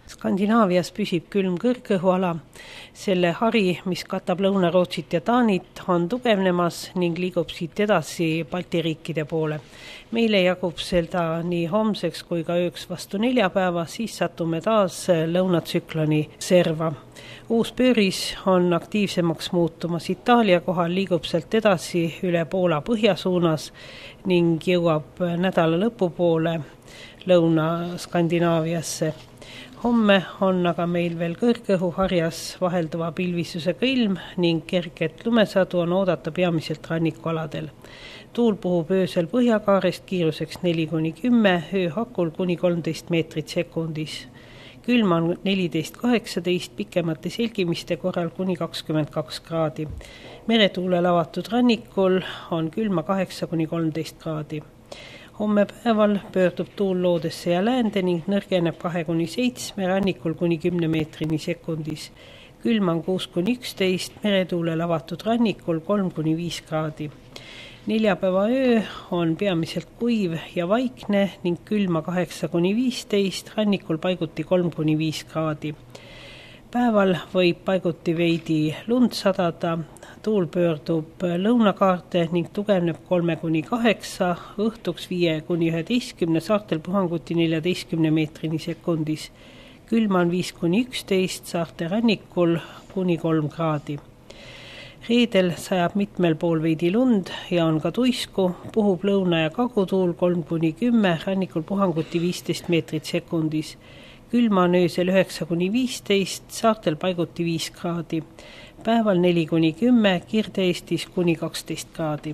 Skandinaavias püsib külm kõrgõhuala. Selle hari, mis katab Lõuna-Rootsit ja Taanit, on tugevnemas ning liigub siit edasi Balti riikide poole. Meile jagub seda nii homseks kui ka ööks vastu neljapäeva, siis satume taas lõunatsükloni serva. Uus pööris on aktiivsemaks muutumas. Itaalia kohal liigub sealt edasi üle Poola põhjasuunas ning jõuab nädala lõpupoole Lõuna-Skandinaaviasse. Homme on aga meil veel kõrgõhuharjas vahelduva pilvisusega ilm ning kerget lumesadu on oodata peamiselt rannikualadel. Tuul puhub öösel põhjakaarest kiiruseks 4-10, ööhakul kuni 13 meetrit sekundis. Külm on 14-18, pikemate selgimiste korral kuni 22 kraadi. Meretuule lavatud rannikul on külma 8-13 kraadi. Homme päeval pöördub tuul loodesse ja läände ning nõrgeneb 2-7, rannikul kuni 10 meetrini sekundis. Külm on 6-11, meretuule lavatud rannikul 3-5 kraadi. Neljapäeva öö on peamiselt kuiv ja vaikne ning külma 8-15, rannikul paiguti 3-5 kraadi. Päeval võib paiguti veidi lund sadada, tuul pöördub lõunakaarte ning tugevneb 3-8, õhtuks 5-11, saartel puhanguti 14 meetrini sekundis. Külm on 5-11, saarte rannikul kuni 3 kraadi. Reedel sajab mitmel pool veidi lund ja on ka tuisku, puhub lõuna- ja kagutuul 3-10, rannikul puhanguti 15 meetrit sekundis. Külma on öösel 9-15, saartel paiguti 5 kraadi. Päeval 4-10, Kirde-Eestis kuni 12 kraadi.